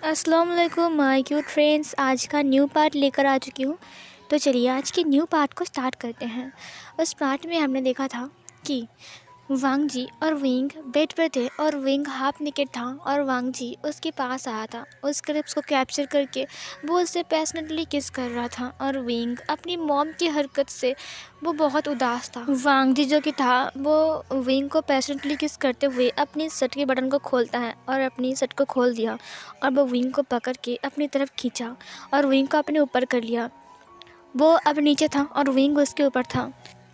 अस्सलाम वालेकुम my cute friends. आज का न्यू पार्ट लेकर आ चुकी हूँ। तो चलिए आज के न्यू पार्ट को स्टार्ट करते हैं। उस पार्ट में हमने देखा था कि वांग जी और विंग बेड पर थे और विंग हाफ नेकेड था और वांग जी उसके पास आया था। उस क्लिप्स को कैप्चर करके वो उससे पैशनेटली किस कर रहा था और विंग अपनी मॉम की हरकत से वो बहुत उदास था। वांग जी जो कि था वो विंग को पैशनेटली किस करते हुए अपनी शर्ट के बटन को खोलता है और अपनी शर्ट को खोल दिया और वो विंग को पकड़ के अपनी तरफ खींचा और विंग को अपने ऊपर कर लिया। वो अब नीचे था और विंग उसके ऊपर था।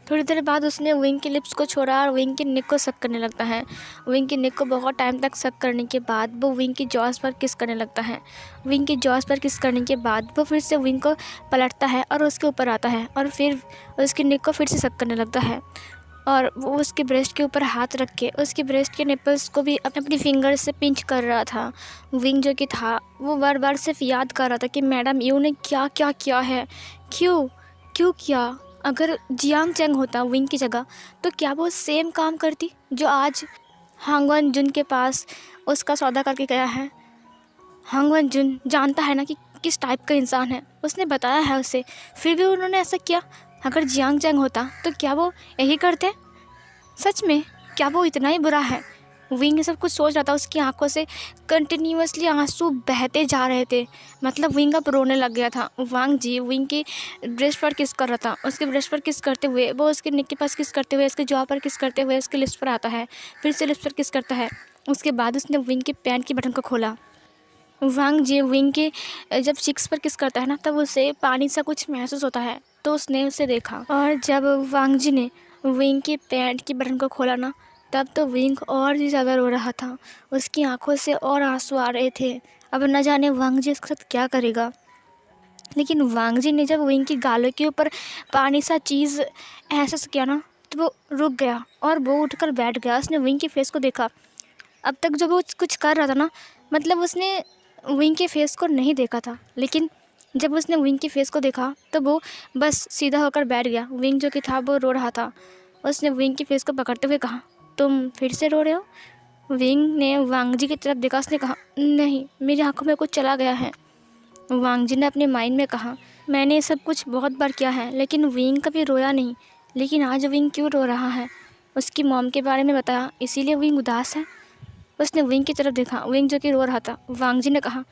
थोड़ी देर बाद उसने विंग की लिप्स को छोड़ा और विंग की नेक को सक करने लगता है। विंग की नेक को बहुत टाइम तक सक करने के बाद वो विंग की जॉस पर किस करने लगता है। विंग की जॉस पर किस करने के बाद वो फिर से विंग को पलटता है और उसके ऊपर आता है और फिर उसकी नेक को फिर से सक करने लगता है और वो उसके ब्रेस्ट के ऊपर हाथ रख के उसके ब्रेस्ट के निपल्स को भी अपनी फिंगर से पिंच कर रहा था। विंग जो कि था वो बार बार सिर्फ याद कर रहा था कि मैडम यू ने क्या क्या किया है, क्यों क्यों किया। अगर जियांग चैंग होता विंग की जगह तो क्या वो सेम काम करती जो आज हांगवन जुन के पास उसका सौदा करके गया है। हांगवन जुन जानता है ना कि किस टाइप का इंसान है, उसने बताया है उसे, फिर भी उन्होंने ऐसा किया। अगर जियांग चैंग होता तो क्या वो यही करते। सच में क्या वो इतना ही बुरा है। विंग ये सब कुछ सोच रहा था। उसकी आंखों से कंटिन्यूअसली आंसू बहते जा रहे थे। मतलब विंग अब रोने लग गया था। वांग जी विंग की ब्रेस्ट पर किस कर रहा था। उसके ब्रेस्ट पर किस करते हुए वो उसके नेक के पास किस करते हुए उसके जॉ पर किस करते हुए उसके लिप्स पर आता है, फिर से लिप्स पर किस करता है। उसके बाद उसने विंग के पैंट की बटन को खोला। वांग जी विंग के जब चिक्स पर किस करता है ना तब उसे पानी सा कुछ महसूस होता है, तो उसने उसे देखा और जब वांग जी ने विंग के पैंट की बटन को खोला ना तब तो विंग और भी ज़्यादा रो रहा था। उसकी आंखों से और आंसू आ रहे थे। अब न जाने वांग जी उसके साथ क्या करेगा। लेकिन वांग जी ने जब विंग की गालों के ऊपर पानी सा चीज़ एहसास किया ना तो वो रुक गया और वो उठकर बैठ गया। उसने विंग के फेस को देखा। अब तक जब वो कुछ कर रहा था ना मतलब उसने विंग के फेस को नहीं देखा था, लेकिन जब उसने विंग के फेस को देखा तो वो बस सीधा होकर बैठ गया। विंग जो कि था वो रो रहा था। उसने विंग के फेस को पकड़ते हुए कहा, तुम फिर से रो रहे हो। विंग ने वांग जी की तरफ देखा। उसने कहा, नहीं, मेरी आंखों में कुछ चला गया है। वांग जी ने अपने माइंड में कहा, मैंने ये सब कुछ बहुत बार किया है लेकिन विंग कभी रोया नहीं, लेकिन आज विंग क्यों रो रहा है। उसकी मॉम के बारे में बताया, इसीलिए विंग उदास है। उसने विंग की तरफ देखा। विंग जो कि रो रहा था। वांग जी ने कहा,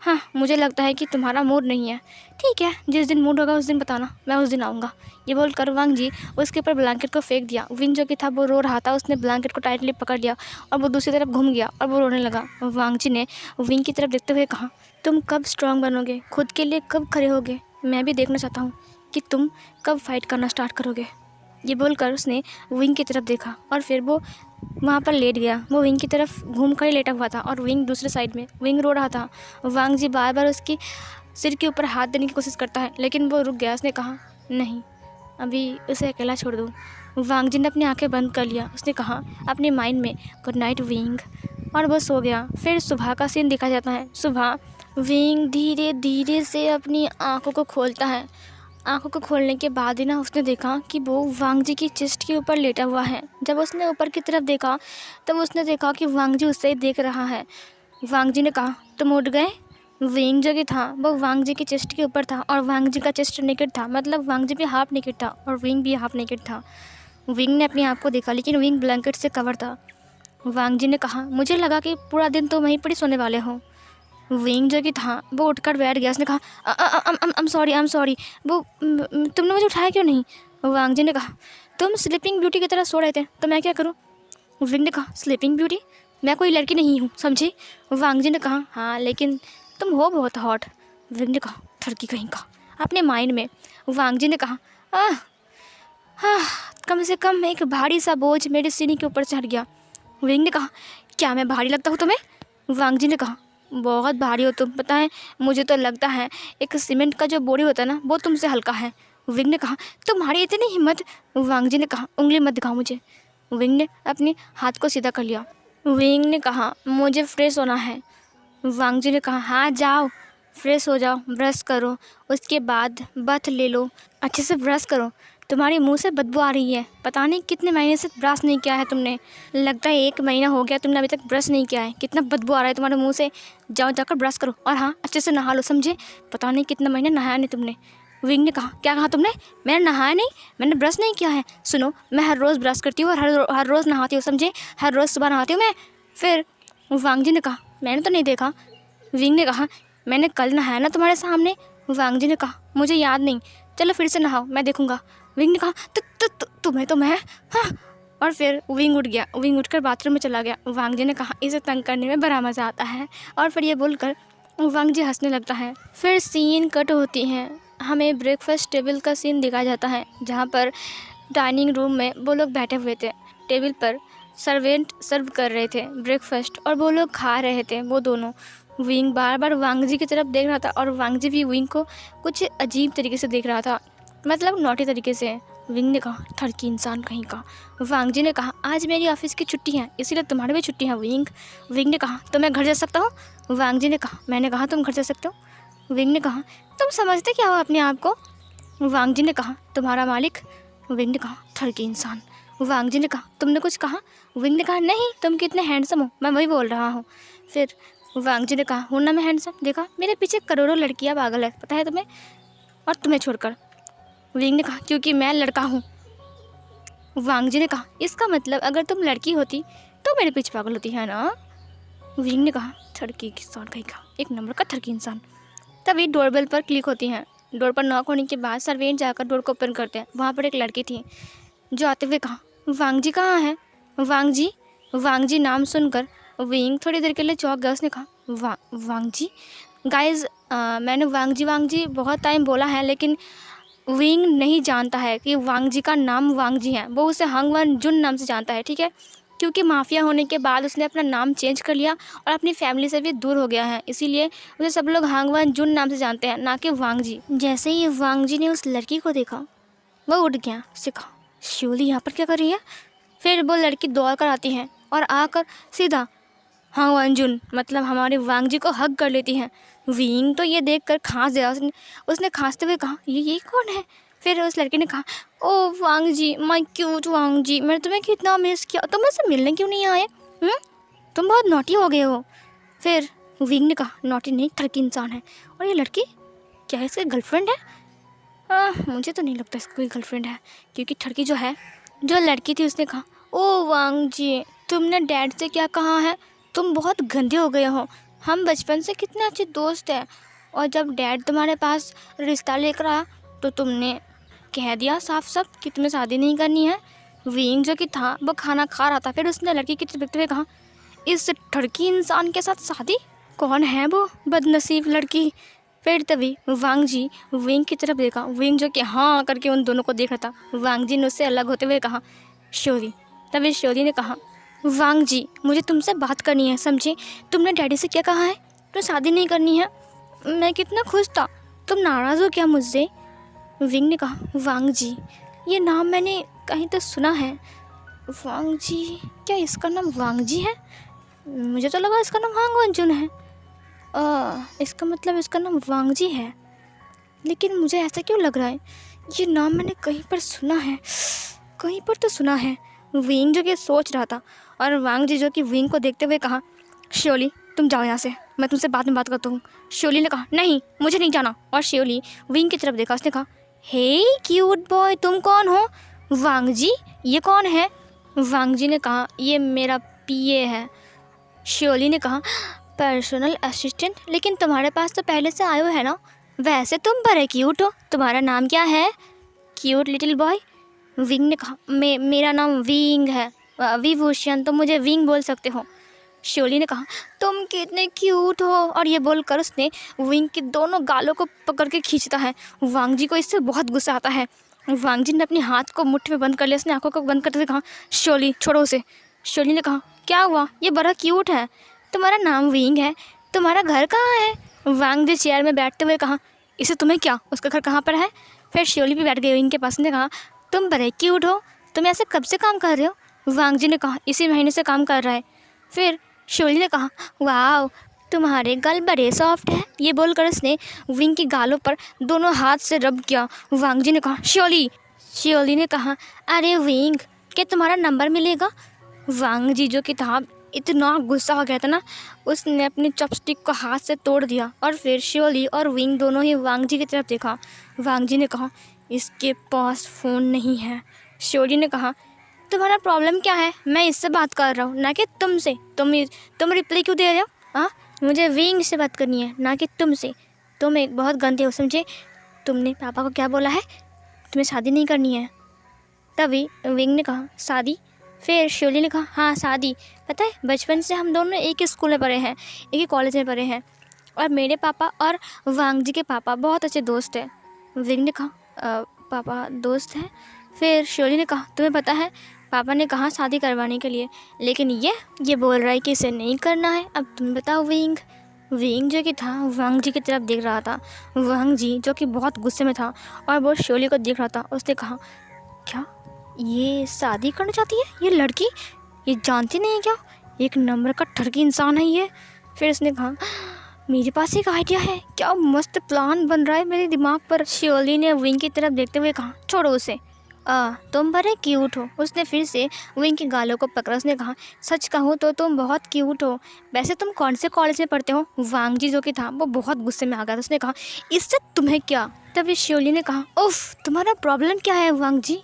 हाँ, मुझे लगता है कि तुम्हारा मूड नहीं है। ठीक है, जिस दिन मूड होगा उस दिन बताना, मैं उस दिन आऊँगा। ये बोलकर वांग जी उसके ऊपर ब्लैंकेट को फेंक दिया। विंग जो कि था वो रो रहा था। उसने ब्लैंकेट को टाइटली पकड़ लिया और वो दूसरी तरफ घूम गया और वो रोने लगा। वांग जी ने विंग की तरफ देखते हुए कहा, तुम कब स्ट्रांग बनोगे, खुद के लिए कब खड़े होगे। मैं भी देखना चाहता हूँ कि तुम कब फाइट करना स्टार्ट करोगे। ये बोलकर उसने विंग की तरफ देखा और फिर वो वहाँ पर लेट गया। वो विंग की तरफ घूम कर ही लेटा हुआ था और विंग दूसरे साइड में। विंग रो रहा था। वांग जी बार बार उसकी सिर के ऊपर हाथ देने की कोशिश करता है लेकिन वो रुक गया। उसने कहा, नहीं, अभी उसे अकेला छोड़ दो। वांग जी ने अपनी आंखें बंद कर लिया। उसने कहा अपने माइंड में, गुड नाइट विंग, और वो सो गया। फिर सुबह का सीन दिखा जाता है। सुबह विंग धीरे धीरे से अपनी आंखों को खोलता है। आंखों को खोलने के बाद ही ना उसने देखा कि वो वांग जी की चेस्ट के ऊपर लेटा हुआ है। जब उसने ऊपर की तरफ देखा तब उसने देखा कि वांग जी उससे ही देख रहा है। वांग जी ने कहा, तुम उठ गए। विंग जो कि था वो वांग जी की चेस्ट के ऊपर था और वांग जी का चेस्ट नेकेड था। मतलब वांग जी भी हाफ नेकेड था और विंग भी हाफ नेकेड था। विंग ने अपने आप को देखा लेकिन विंग ब्लैंकेट से कवर था। वांग जी ने कहा, मुझे लगा कि पूरा दिन तो वहीं पर ही सोने वाले हो। विंग जो कि था वो उठकर बैठ गया। उसने कहा, आई एम सॉरी, वो तुमने मुझे उठाया क्यों नहीं। वांग जी ने कहा, तुम स्लीपिंग ब्यूटी की तरह सो रहे थे तो मैं क्या करूं। विंग ने कहा, स्लीपिंग ब्यूटी, मैं कोई लड़की नहीं हूँ, समझी। वांग जी ने कहा, हाँ, लेकिन तुम हो बहुत हॉट। विंग ने कहा, थड़की कहीं का, अपने माइंड में। वांग जी ने कहा, हाँ, कम से कम एक भारी सा बोझ मेरे सीने के ऊपर से हट गया। विंग ने कहा, क्या मैं भारी लगता हूँ तुम्हें। वांग जी ने कहा, बहुत भारी हो तुम, पता है मुझे तो लगता है एक सीमेंट का जो बोरी होता है ना वो तुमसे हल्का है। विंग ने कहा, तुम्हारी इतनी हिम्मत। वांग जी ने कहा, उंगली मत दिखाओ मुझे। विंग ने अपने हाथ को सीधा कर लिया। विंग ने कहा, मुझे फ्रेश होना है। वांग जी ने कहा, हाँ जाओ, फ्रेश हो जाओ, ब्रश करो, उसके बाद बाथ ले लो, अच्छे से ब्रश करो, तुम्हारे मुंह से बदबू आ रही है। पता नहीं कितने महीने से ब्रश नहीं किया है तुमने। लगता है 1 महीना हो गया तुमने अभी तक ब्रश नहीं किया है। कितना बदबू आ रहा है तुम्हारे मुंह से। जाओ जाकर ब्रश करो और हाँ अच्छे से नहा लो, समझे। पता नहीं कितना महीने नहाया नहीं तुमने। विंग ने कहा, क्या कहा तुमने? मैंने नहाया नहीं, मैंने ब्रश नहीं किया है। सुनो, मैं हर रोज़ ब्रश करती हूँ और हर रोज़ नहाती हूँ, समझे। हर रोज़ सुबह नहाती हूँ मैं। फिर वांग जी ने कहा, मैंने तो नहीं देखा। विंग ने कहा, मैंने कल नहाया ना तुम्हारे सामने। वांग जी ने कहा, मुझे याद नहीं, चलो फिर से नहाओ, मैं देखूंगा। विंग ने कहा, तुम्हें तो मैं, हाँ। और फिर विंग उठ गया। विंग उठकर बाथरूम में चला गया। वांग जी ने कहा, इसे तंग करने में बड़ा मज़ा आता है। और फिर ये बोलकर वांग जी हंसने लगता है। फिर सीन कट होती है। हमें ब्रेकफास्ट टेबल का सीन दिखाया जाता है, जहाँ पर डाइनिंग रूम में वो लोग बैठे हुए थे। टेबल पर सर्वेंट सर्व कर रहे थे ब्रेकफास्ट और वो लोग खा रहे थे। वो दोनों, विंग बार बार वांग जी की तरफ देख रहा था और वांग जी भी विंग को कुछ अजीब तरीके से देख रहा था, मतलब नॉटी तरीके से। विंग ने कहा, ठरकी इंसान कहीं का। वांग जी ने कहा, आज मेरी ऑफिस की छुट्टी है, इसीलिए तुम्हारी भी छुट्टी है विंग। विंग ने कहा, तो मैं घर जा सकता हूँ? वांग जी ने कहा, मैंने कहा तुम घर जा सकते हो। विंग ने कहा, तुम समझते क्या हो अपने आप को? वांग जी ने कहा, तुम्हारा मालिक। विंग ने कहा, ठरकी इंसान। वांग जी ने कहा, तुमने कुछ कहा? विंग ने कहा, नहीं, तुम कितने हैंडसम हो, मैं वही बोल रहा हूँ। फिर वांग जी ने कहा, हूँ ना मैं हैंडसम, देखा मेरे पीछे करोड़ों लड़कियाँ पागल है, पता है तुम्हें, और तुम्हें छोड़कर। विंग ने कहा, क्योंकि मैं लड़का हूँ। वांग जी ने कहा, इसका मतलब अगर तुम लड़की होती तो मेरे पीछे पागल होती है ना? विंग ने कहा, ठरकी इंसान कहीं का, 1 नंबर का ठरकी इंसान। तभी डोरबेल पर क्लिक होती हैं। डोर पर नॉक होने के बाद सर्वेंट जाकर डोर को ओपन करते हैं। वहाँ पर एक लड़की थी जो आते हुए कहा, वांग जी कहाँ हैं? वांग जी नाम सुनकर विंग थोड़ी देर के लिए चौंक गया। उसने कहा, वांग जी? गाइज, मैंने वांग जी बहुत टाइम बोला है, लेकिन विंग नहीं जानता है कि वांग जी का नाम वांग जी है। वो उसे हंग वन जुन नाम से जानता है, ठीक है, क्योंकि माफिया होने के बाद उसने अपना नाम चेंज कर लिया और अपनी फैमिली से भी दूर हो गया है, इसीलिए उसे सब लोग हांग वन जुन नाम से जानते हैं, ना कि वांग जी। जैसे ही वांग जी ने उस लड़की को देखा, वो उठ गया। उससे कहा, शिवली यहाँ पर क्या कर रही है? फिर वो लड़की दौड़ कर आती है और आकर सीधा हांग वन जुन, मतलब हमारे वांग जी को हग कर लेती है। विंग तो ये देख कर खांस गया। उसने खांसते हुए कहा, ये कौन है? फिर उस लड़की ने कहा, ओ वांग जी, माय क्यूट वांग जी, मैंने तुम्हें कितना मिस किया, तुम मुझसे मिलने क्यों नहीं आए? तुम बहुत नॉटी हो गए हो। फिर विंग ने कहा, नॉटी नहीं, ठरकी इंसान है। और ये लड़की क्या है, इसकी गर्लफ्रेंड है? मुझे तो नहीं लगता इसकी कोई गर्लफ्रेंड है, क्योंकि ठरकी जो लड़की थी उसने कहा, ओ वांग जी, तुमने डैड से क्या कहा है? तुम बहुत गंदे हो गए हो। हम बचपन से कितने अच्छे दोस्त हैं, और जब डैड तुम्हारे पास रिश्ता लेकर आया तो तुमने कह दिया साफ साफ कि तुम्हें शादी नहीं करनी है। विंग जो कि था वो खाना खा रहा था। फिर उसने लड़की की तरफ देखते हुए कहा, इस ठरकी इंसान के साथ शादी? कौन है वो बदनसीब लड़की? फिर तभी वांग जी विंग की तरफ देखा। विंग जो कि हाँ करके उन दोनों को देख रहा था। वांग जी ने उससे अलग होते हुए कहा, शोरी। तभी शोरी ने कहा, वांग जी, मुझे तुमसे बात करनी है, समझे। तुमने डैडी से क्या कहा है? तो शादी नहीं करनी है। मैं कितना खुश था, तुम नाराज़ हो क्या मुझसे? विंग ने कहा, वांग जी, ये नाम मैंने कहीं तो सुना है। वांग जी, क्या इसका नाम वांग जी है? मुझे तो लगा इसका नाम हांग वंजुन है। इसका मतलब इसका नाम वांग जी है, लेकिन मुझे ऐसा क्यों लग रहा है ये नाम मैंने कहीं पर सुना है, कहीं पर तो सुना है। विंग जो कि सोच रहा था, और वांग जी जो कि विंग को देखते हुए कहा, श्योली तुम जाओ यहाँ से, मैं तुमसे बाद में बात करता हूँ। श्योली ने कहा, नहीं मुझे नहीं जाना। और श्योली विंग की तरफ देखा। उसने कहा, हे क्यूट बॉय, तुम कौन हो? वांग जी, ये कौन है? वांग जी ने कहा, ये मेरा पीए है। श्योली ने कहा, पर्सनल असिस्टेंट? लेकिन तुम्हारे पास तो पहले से आयो है ना। वैसे तुम बड़े क्यूट हो, तुम्हारा नाम क्या है? Cute little boy. विंग ने कहा, मेरा नाम विंग है, विभूषण, तो मुझे विंग बोल सकते हो। श्योली ने कहा, तुम कितने क्यूट हो। और ये बोलकर उसने विंग की दोनों गालों को पकड़ के खींचता है। वांग जी को इससे बहुत गुस्सा आता है। वांग जी ने अपने हाथ को मुट्ठी में बंद कर लिया। उसने आंखों को बंद करते हुए कहा, श्योली छोड़ो उसे। श्योली ने कहा, क्या हुआ, ये बड़ा क्यूट है, तुम्हारा नाम विंग है, तुम्हारा घर कहाँ है? वांग जी चेयर में बैठते हुए कहा, इसे तुम्हें क्या, उसका घर कहाँ पर है? फिर श्योली भी बैठ गई विंग के पास। ने कहा, तुम बड़े क्यूट हो, तुम ऐसे कब से काम कर रहे हो? वांग जी ने कहा, इसी महीने से काम कर रहा है। फिर श्योली ने कहा, वाह तुम्हारे गाल बड़े सॉफ्ट है। ये बोलकर उसने विंग की गालों पर दोनों हाथ से रब किया। वांग जी ने कहा, श्योली शियोली ने कहा, अरे विंग, क्या तुम्हारा नंबर मिलेगा? वांग जी जो कि था इतना गुस्सा हो गया था ना, उसने अपनी चॉपस्टिक को हाथ से तोड़ दिया और फिर शियोली और विंग दोनों ही वांग जी की तरफ देखा। वांग जी ने कहा, इसके पास फ़ोन नहीं है। शियोली ने कहा, तुम्हारा प्रॉब्लम क्या है? मैं इससे बात कर रहा हूँ ना कि तुमसे। तुम रिप्लाई क्यों दे रहे हो? हाँ, मुझे विंग से बात करनी है ना कि तुमसे। तुम एक बहुत गंदे हो, समझे? तुमने पापा को क्या बोला है? तुम्हें शादी नहीं करनी है। तभी विंग ने कहा, शादी? फिर शियोली ने कहा, हाँ शादी। पता है, बचपन से हम दोनों एक ही स्कूल में पढ़े हैं, एक ही कॉलेज में पढ़े हैं, और मेरे पापा और वांग जी के पापा बहुत अच्छे दोस्त हैं। विंग ने कहा, पापा दोस्त हैं? फिर शियोली ने कहा, तुम्हें पता है, पापा ने कहा शादी करवाने के लिए, लेकिन ये बोल रहा है कि इसे नहीं करना है। अब तुम बताओ विंग। विंग जो कि था वांग जी की तरफ देख रहा था। वांग जी जो कि बहुत गुस्से में था और वो शियोली को देख रहा था। उसने कहा, क्या ये शादी करना चाहती है? ये लड़की, ये जानती नहीं है क्या? एक नंबर का ठरकी इंसान है ये। फिर उसने कहा, मेरे पास एक आइडिया है। क्या मस्त प्लान बन रहा है मेरे दिमाग पर। शियोली ने विंग की तरफ देखते हुए कहा, छोड़ो उसे, तुम बड़े क्यूट हो। उसने फिर से विंग के गालों को पकड़ा। उसने कहा, सच कहूँ तो तुम बहुत क्यूट हो। वैसे तुम कौन से कॉलेज में पढ़ते हो? वांग जी जो कि था वो बहुत गुस्से में आ गया था। उसने कहा, इससे तुम्हें क्या? तभी शियोली ने कहा, उफ, तुम्हारा प्रॉब्लम क्या है वांग जी?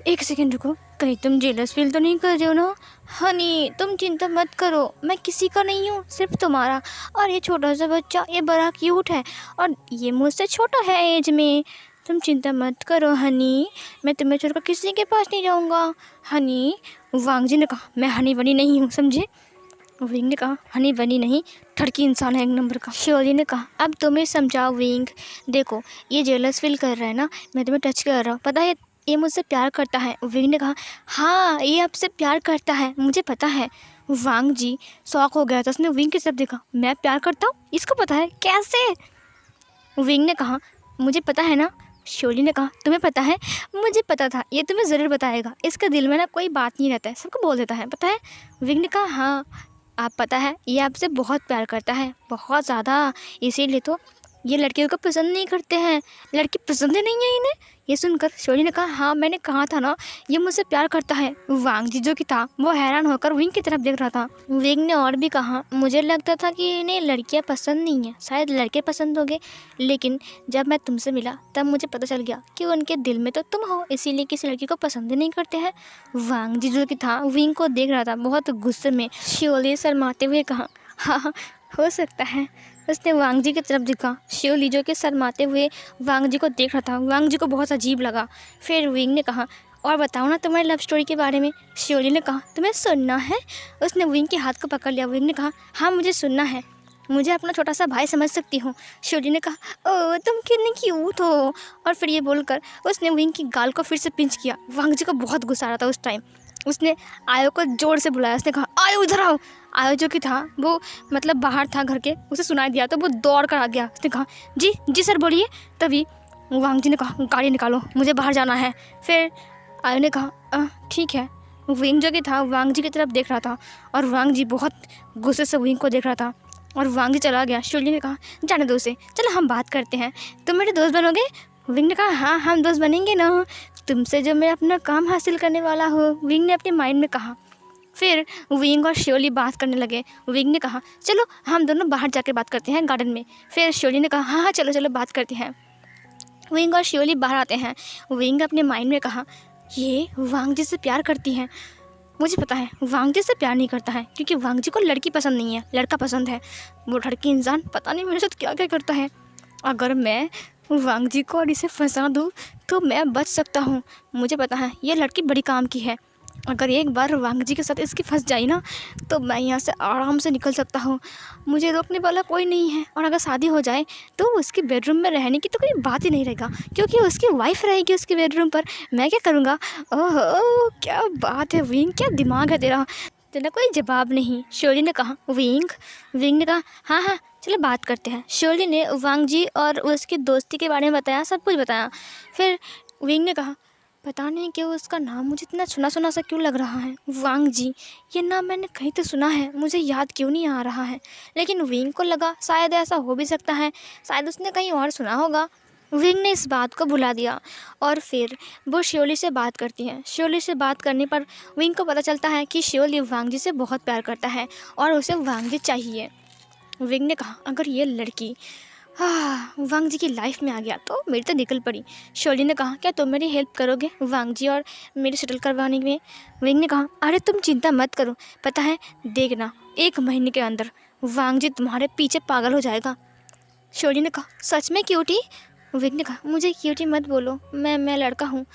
एक सेकेंड रुको, कहीं तुम जेलस फील तो नहीं कर रहे हो ना? हनी, तुम चिंता मत करो, मैं किसी का नहीं हूँ, सिर्फ तुम्हारा। और ये छोटा सा बच्चा, ये बड़ा क्यूट है और ये मुझसे छोटा है एज में। तुम चिंता मत करो हनी, मैं तुम्हें छोड़कर किसी के पास नहीं जाऊँगा। हनी, वांग जी ने कहा, मैं हनी बनी नहीं हूँ, समझे? विंग ने कहा, हनी बनी नहीं, ठरकी इंसान है एक नंबर का। शियोली ने कहा, अब तुम्हें समझाओ विंग। देखो, ये जेलस फील कर रहा है ना, मैं तुम्हें टच कर रहा हूँ, पता है ये मुझसे प्यार करता है। विंग ने कहा, हाँ ये आपसे प्यार करता है, मुझे पता है। वांग जी शॉक हो गया था। उसने विंग की तरफ देखा, मैं प्यार करता हूँ? इसको पता है? कैसे? विंग ने कहा, मुझे पता है ना। शियोली ने कहा, तुम्हें पता है? मुझे पता था, ये तुम्हें ज़रूर बताएगा। इसके दिल में ना कोई बात नहीं रहता है, सबको बोल देता है, पता है? विंग ने कहा, हाँ आप पता है, ये आपसे बहुत प्यार करता है, बहुत ज़्यादा, इसीलिए तो ये लड़कियों को पसंद नहीं करते हैं। लड़की पसंद ही नहीं है इन्हें। ये सुनकर शियोली ने कहा, हाँ मैंने कहा था ना, ये मुझसे प्यार करता है। वांग जी जो कि था वो हैरान होकर विंग की तरफ देख रहा था। विंग ने और भी कहा, मुझे लगता था कि इन्हें लड़कियां पसंद नहीं है, शायद लड़के पसंद होंगे, लेकिन जब मैं तुमसे मिला तब मुझे पता चल गया कि उनके दिल में तो तुम हो, इसीलिए किसी लड़की को पसंद ही नहीं करते हैं। वांग जी जो कि था विंग को देख रहा था बहुत गुस्से में। शियोली शर्माते हुए कहा, हाँ हो सकता है। उसने वांग जी की तरफ देखा। शियोली जो कि शर्माते हुए वांग जी को देख रहा था। वांग जी को बहुत अजीब लगा। फिर विंग ने कहा, और बताओ ना तुम्हारी लव स्टोरी के बारे में। शियोली ने कहा, तुम्हें सुनना है? उसने विंग के हाथ को पकड़ लिया। विंग ने कहा, हाँ मुझे सुनना है, मुझे अपना छोटा सा भाई समझ सकती हूँ। शियोली ने कहा, ओह तुम कितनी क्यूट हो। और फिर ये बोलकर उसने विंग की गाल को फिर से पिंच किया। वांग जी को बहुत गुस्सा आ रहा था उस टाइम। उसने आयो को जोर से बुलाया। उसने कहा, आयो इधर आओ। आयो जो कि था वो मतलब बाहर था घर के, उसे सुनाई दिया तो वो दौड़ कर आ गया। उसने कहा, जी जी सर बोलिए। तभी वांग जी ने कहा, गाड़ी निकालो, मुझे बाहर जाना है। फिर आयो ने कहा, ठीक है। विंग जो कि था वांग जी की तरफ देख रहा था और वांग जी बहुत गुस्से से विंग को देख रहा था और वांग जी चला गया। शियोली ने कहा, जाने दो उसे, चलो हम बात करते हैं, तुम मेरे दोस्त बनोगे? विंग ने कहा, हाँ हम दोस्त बनेंगे ना, तुमसे जो मैं अपना काम हासिल करने वाला हूँ, विंग ने अपने माइंड में कहा। फिर विंग और शियोली बात करने लगे। विंग ने कहा, चलो हम दोनों बाहर जाकर बात करते हैं गार्डन में। फिर शियोली ने कहा, हाँ हाँ चलो चलो बात करते हैं। विंग और शियोली बाहर आते हैं। विंग अपने माइंड में कहा, ये वांग जी से प्यार करती हैं, मुझे पता है वांग जी से प्यार नहीं करता है, क्योंकि वांग जी को लड़की पसंद नहीं है, लड़का पसंद है। वो लड़की इंसान पता नहीं मेरे साथ क्या क्या करता है। अगर मैं वांग जी को और इसे फंसा दूँ तो मैं बच सकता हूँ। मुझे पता है ये लड़की बड़ी काम की है। अगर एक बार वांग जी के साथ इसकी फंस जाई ना तो मैं यहाँ से आराम से निकल सकता हूँ, मुझे रोकने वाला कोई नहीं है। और अगर शादी हो जाए तो उसके बेडरूम में रहने की तो कोई बात ही नहीं रहेगा, क्योंकि उसकी वाइफ रहेगी उसके बेडरूम पर। मैं क्या करूँगा? ओह क्या बात है विंग, क्या दिमाग है तेरा। तेरा कोई जवाब नहीं। शियोली ने कहा, विंग ने कहा, हाँ हाँ चलो बात करते हैं। शियोली ने वांग जी और उसकी दोस्ती के बारे में बताया, सब कुछ बताया। फिर विंग ने कहा, पता नहीं क्यों उसका नाम मुझे इतना सुना सुना सा क्यों लग रहा है। वांग जी, ये नाम मैंने कहीं तो सुना है, मुझे याद क्यों नहीं आ रहा है। लेकिन विंग को लगा शायद ऐसा हो भी सकता है, शायद उसने कहीं और सुना होगा। विंग ने इस बात को भुला दिया और फिर वो श्योली से बात करती हैं। श्योली से बात करने पर विंग को पता चलता है कि श्योली वांग जी से बहुत प्यार करता है और उसे वांग जी चाहिए। विंग ने कहा अगर ये लड़की वांग जी की लाइफ में आ गया तो मेरी तो निकल पड़ी। श्योली ने कहा क्या तुम मेरी हेल्प करोगे वांग जी और मेरे सेटल करवाने में। विंग ने कहा अरे तुम चिंता मत करो, पता है देखना 1 महीने के अंदर वांग जी तुम्हारे पीछे पागल हो जाएगा। श्योली ने कहा सच में क्यूटी। विंग ने कहा मुझे क्यूटी मत बोलो, मैं लड़का हूँ।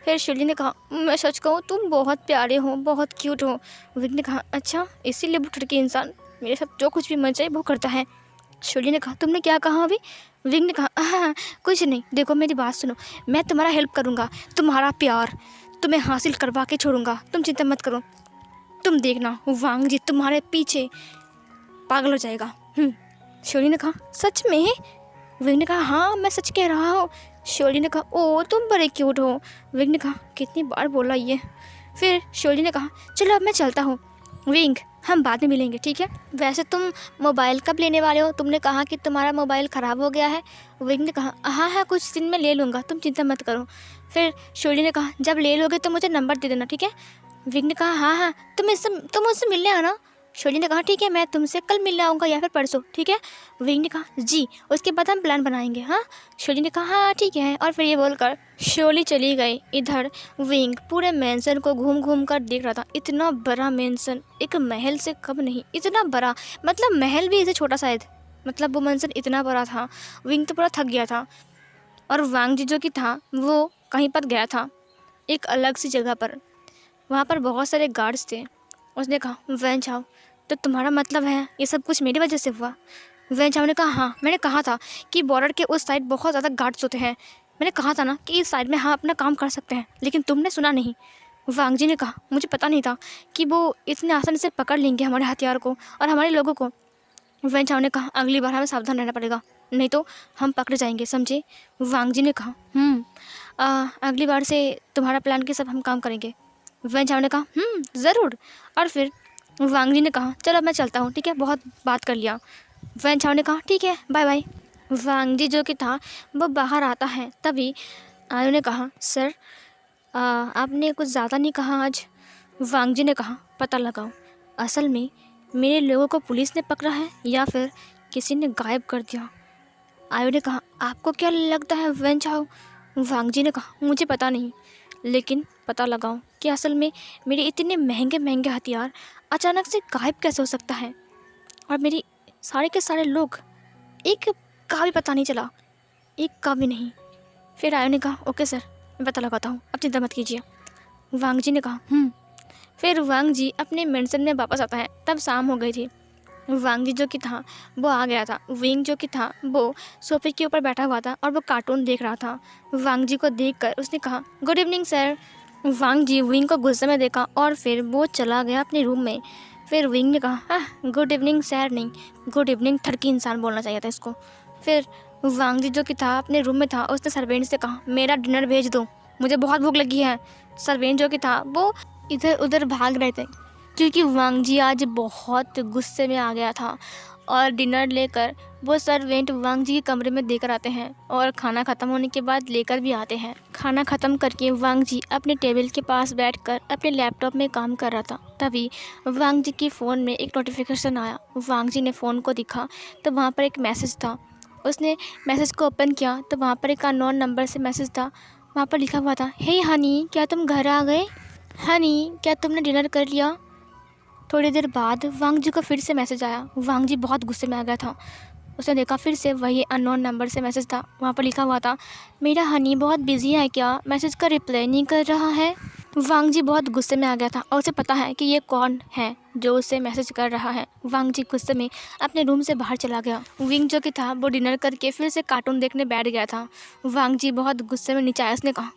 फिर श्योली ने कहा मैं सच कहूँ तुम बहुत प्यारे हो, बहुत क्यूट हो। विंग ने कहा अच्छा इसीलिए वो ठड़की इंसान मेरे साथ जो कुछ भी मन चाहे वो करता है। श्योली ने कहा तुमने क्या कहा अभी। विंग ने कहा हाँ कुछ नहीं, देखो मेरी बात सुनो, मैं तुम्हारा हेल्प करूँगा, तुम्हारा प्यार तुम्हें हासिल करवा के छोड़ूंगा, तुम चिंता मत करो। तुम देखना वांग जी तुम्हारे पीछे पागल हो जाएगा। श्योली ने कहा सच में। विंग ने कहा हाँ मैं सच कह रहा हूँ। श्योली ने कहा ओ तुम बड़े क्यूट हो। विंग ने कहा कितनी बार बोला ये। फिर श्योली ने कहा चलो अब मैं चलता हूँ विंग, हम बाद में मिलेंगे ठीक है। वैसे तुम मोबाइल कब लेने वाले हो, तुमने कहा कि तुम्हारा मोबाइल ख़राब हो गया है। विंग ने कहा हाँ कुछ दिन में ले लूँगा, तुम चिंता मत करो। फिर श्योली ने कहा जब ले लोगे तो मुझे नंबर दे देना ठीक है। विंग ने कहा हाँ तुम मुझसे मिलने आना। श्योली ने कहा ठीक है मैं तुमसे कल मिलने आऊँगा या फिर परसों ठीक है। विंग ने कहा जी, उसके बाद हम प्लान बनाएंगे हाँ। श्योली ने कहा हाँ ठीक है और फिर ये बोलकर श्योली चली गई। इधर विंग पूरे मेंशन को घूम घूम कर देख रहा था। इतना बड़ा मेंशन, एक महल से कम नहीं, इतना बड़ा, मतलब महल भी इसे छोटा शायद, मतलब वो मेंशन इतना बड़ा था। विंग तो पूरा थक गया था और वांग जी जो कि था वो कहीं पर गया था एक अलग सी जगह पर। वहाँ पर बहुत सारे गार्ड्स थे। उसने कहा वैन चाओ तो तुम्हारा मतलब है ये सब कुछ मेरी वजह से हुआ। वैन चाओ ने कहा हाँ मैंने कहा था कि बॉर्डर के उस साइड बहुत ज़्यादा गार्ड्स होते हैं, मैंने कहा था ना कि इस साइड में हाँ अपना काम कर सकते हैं, लेकिन तुमने सुना नहीं। वांग जी ने कहा मुझे पता नहीं था कि वो इतने आसानी से पकड़ लेंगे हमारे हथियार को और हमारे लोगों को। वैन चाओ ने कहा अगली बार हमें सावधान रहना पड़ेगा, नहीं तो हम पकड़े जाएंगे समझे। वांग जी ने कहा अगली बार से तुम्हारा प्लान के सब हम काम करेंगे। वैन चाओ ने कहा ज़रूर। और फिर वांग जी ने कहा चलो मैं चलता हूँ ठीक है, बहुत बात कर लिया। वैन चाओ ने कहा ठीक है बाय बाय। वांग जी जो कि था वो बाहर आता है, तभी आयु ने कहा सर आपने कुछ ज़्यादा नहीं कहा आज। वांग जी ने कहा पता लगाओ, असल में मेरे लोगों को पुलिस ने पकड़ा है या फिर किसी ने गायब कर दिया। आयु ने कहा आपको क्या लगता है वैन चाओ। वांग जी ने कहा मुझे पता नहीं, लेकिन पता लगाओ कि असल में मेरे इतने महंगे महंगे हथियार अचानक से गायब कैसे हो सकता है और मेरी सारे के सारे लोग, एक का भी पता नहीं चला, एक का भी नहीं। फिर आयु ने कहा ओके सर मैं पता लगाता हूँ, अब चिंता मत कीजिए। वांग जी ने कहा फिर वांग जी अपने मेंशन में वापस आता है। तब शाम हो गई थी। वांग जी जो कि था वो आ गया था। विंग जो कि था वो सोफे के ऊपर बैठा हुआ था और वो कार्टून देख रहा था। वांग जी को देखकर उसने कहा गुड इवनिंग सर। वांग जी विंग को गुस्से में देखा और फिर वो चला गया अपने रूम में। फिर विंग ने कहा गुड इवनिंग सर नहीं, गुड इवनिंग ठड़की इंसान बोलना चाहिए था इसको। फिर वांग जी जो कि था अपने रूम में था, उसने सर्वेंट से कहा मेरा डिनर भेज दो, मुझे बहुत भूख लगी है। सर्वेंट जो कि था वो इधर उधर भाग रहे थे क्योंकि वांग जी आज बहुत गुस्से में आ गया था और डिनर लेकर वो सर्वेंट वांग जी के कमरे में देकर आते हैं और खाना ख़त्म होने के बाद लेकर भी आते हैं। खाना ख़त्म करके वांग जी अपने टेबल के पास बैठकर अपने लैपटॉप में काम कर रहा था। तभी वांग जी के फ़ोन में एक नोटिफिकेशन आया। वांग जी ने फ़ोन को देखा तो वहाँ पर एक मैसेज था। उसने मैसेज को ओपन किया तो वहाँ पर एक अननोन नंबर से मैसेज था। वहाँ पर लिखा हुआ था हे हनी क्या तुम घर आ गए, हनी क्या तुमने डिनर कर लिया। थोड़ी देर बाद वांग जी को फिर से मैसेज आया। वांग जी बहुत गुस्से में आ गया था। उसने देखा फिर से वही अननोन नंबर से मैसेज था। वहाँ पर लिखा हुआ था मेरा हनी बहुत बिजी है क्या, मैसेज का रिप्लाई नहीं कर रहा है। वांग जी बहुत गुस्से में आ गया था और उसे पता है कि ये कौन है जो उसे मैसेज कर रहा है। वांग जी गुस्से में अपने रूम से बाहर चला गया। विंग जो कि था वो डिनर करके फिर से कार्टून देखने बैठ गया था। वांग जी बहुत गुस्से में नीचे आया। उसने कहा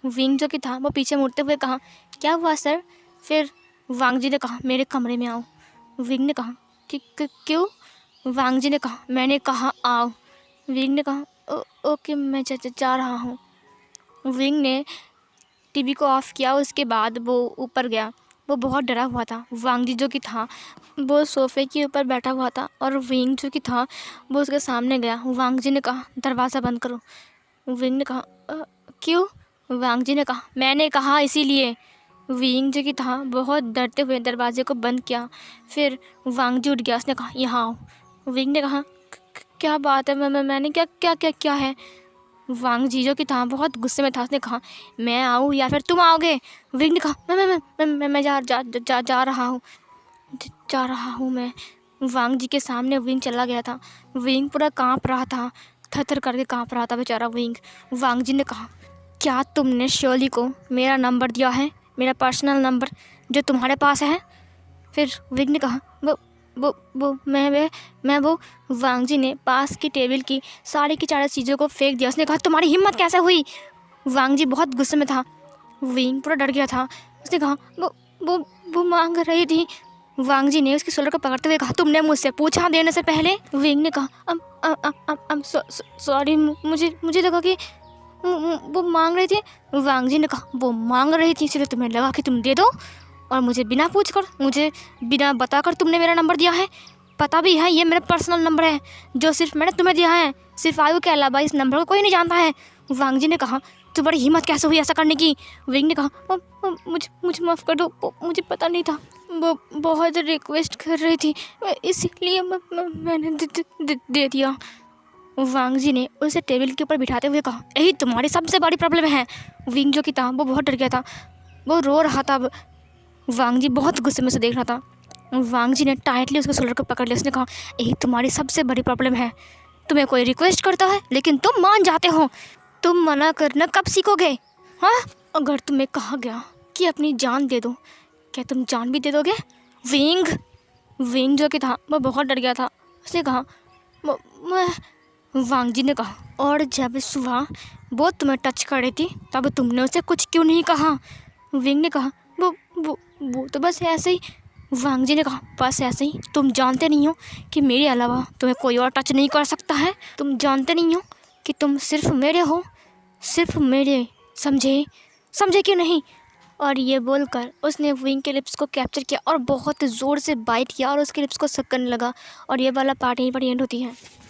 विंग जो कि था वो पीछे मुड़ते हुए कहा क्या हुआ सर। फिर वांग जी ने कहा मेरे कमरे में आओ। विंग ने कहा कि क्यों। वांग जी ने कहा मैंने कहा आओ। विंग ने कहा ओके मैं जा रहा हूँ। विंग ने टीवी को ऑफ़ किया। उसके बाद वो ऊपर गया। वो बहुत डरा हुआ था। वांग जी जो कि था वो सोफ़े के ऊपर बैठा हुआ था और विंग जो कि था वो उसके सामने गया। वांग जी ने कहा दरवाज़ा बंद करो। विंग ने कहा क्यों? वांग जी ने कहा मैंने कहा इसीलिए। विंग जो कि था बहुत डरते हुए दरवाजे को बंद किया। फिर वांग जी उठ गया। उसने कहा यहाँ आओ। विंग ने कहा क्या बात है? मैंने क्या क्या क्या क्या है? वांग जी जो कि था बहुत गुस्से में था। उसने कहा मैं आऊँ या फिर तुम आओगे? विंग ने कहा मैं जा रहा हूँ, जा रहा हूँ मैं। वांग जी के सामने विंग चला गया था। विंग पूरा कांप रहा था, थर-थर करके कांप रहा था बेचारा विंग। वांग जी ने कहा क्या तुमने शर्ली को मेरा नंबर दिया है, मेरा पर्सनल नंबर जो तुम्हारे पास है? फिर विंग ने कहा वो मैं वो। वांग जी ने पास की टेबल की सारी की सारी चीज़ों को फेंक दिया। उसने कहा तुम्हारी हिम्मत कैसे हुई? वांग जी बहुत गुस्से में था। विंग पूरा डर गया था। उसने कहा वो मांग रही थी। वांग जी ने उसके शोल्डर को पकड़ते हुए कहा तुमने मुझसे पूछा देने से पहले? विंग ने कहा सॉरी, मुझे लगा कि वो मांग रही थी। वांग जी ने कहा वो मांग रही थी इसलिए तुम्हें लगा कि तुम दे दो, और मुझे बिना पूछकर, मुझे बिना बताकर तुमने मेरा नंबर दिया है। पता भी है ये मेरा पर्सनल नंबर है जो सिर्फ मैंने तुम्हें दिया है। सिर्फ आयु के अलावा इस नंबर को कोई नहीं जानता है। वांग जी ने कहा तो बड़ी हिम्मत कैसे हुई ऐसा करने की? विंग ने कहा मुझे माफ़ कर दो, मुझे पता नहीं था, वो बहुत रिक्वेस्ट कर रही थी इसलिए मैंने दे दिया। वांग जी ने उसे टेबल के ऊपर बिठाते हुए कहा यही तुम्हारी सबसे बड़ी प्रॉब्लम है। विंग जो कि था वो बहुत डर गया था, वो रो रहा था। वांग जी बहुत गुस्से में से देख रहा था। वांग जी ने टाइटली उसके शोल्डर को पकड़ लिया। उसने कहा यही तुम्हारी सबसे बड़ी प्रॉब्लम है, तुम्हें कोई रिक्वेस्ट करता है लेकिन तुम मान जाते हो। तुम मना करना कब सीखोगे? हाँ, अगर तुम्हें कहा गया कि अपनी जान दे दो, क्या तुम जान भी दे दोगे? विंग जो कि था वो बहुत डर गया था। उसने कहा मैं। वांग जी ने कहा और जब सुबह वो तुम्हें टच कर रही थी तब तुमने उसे कुछ क्यों नहीं कहा? विंग ने कहा वो तो बस ऐसे ही। वांग जी ने कहा बस ऐसे ही? तुम जानते नहीं हो कि मेरे अलावा तुम्हें कोई और टच नहीं कर सकता है? तुम जानते नहीं हो कि तुम सिर्फ मेरे हो, सिर्फ मेरे, समझे क्यों नहीं? और ये बोलकर उसने विंग के लिप्स को कैप्चर किया और बहुत ज़ोर से बाइट किया और उसके लिप्स को सक करने लगा। और ये वाला पार्ट यहीं पर एंड होती है।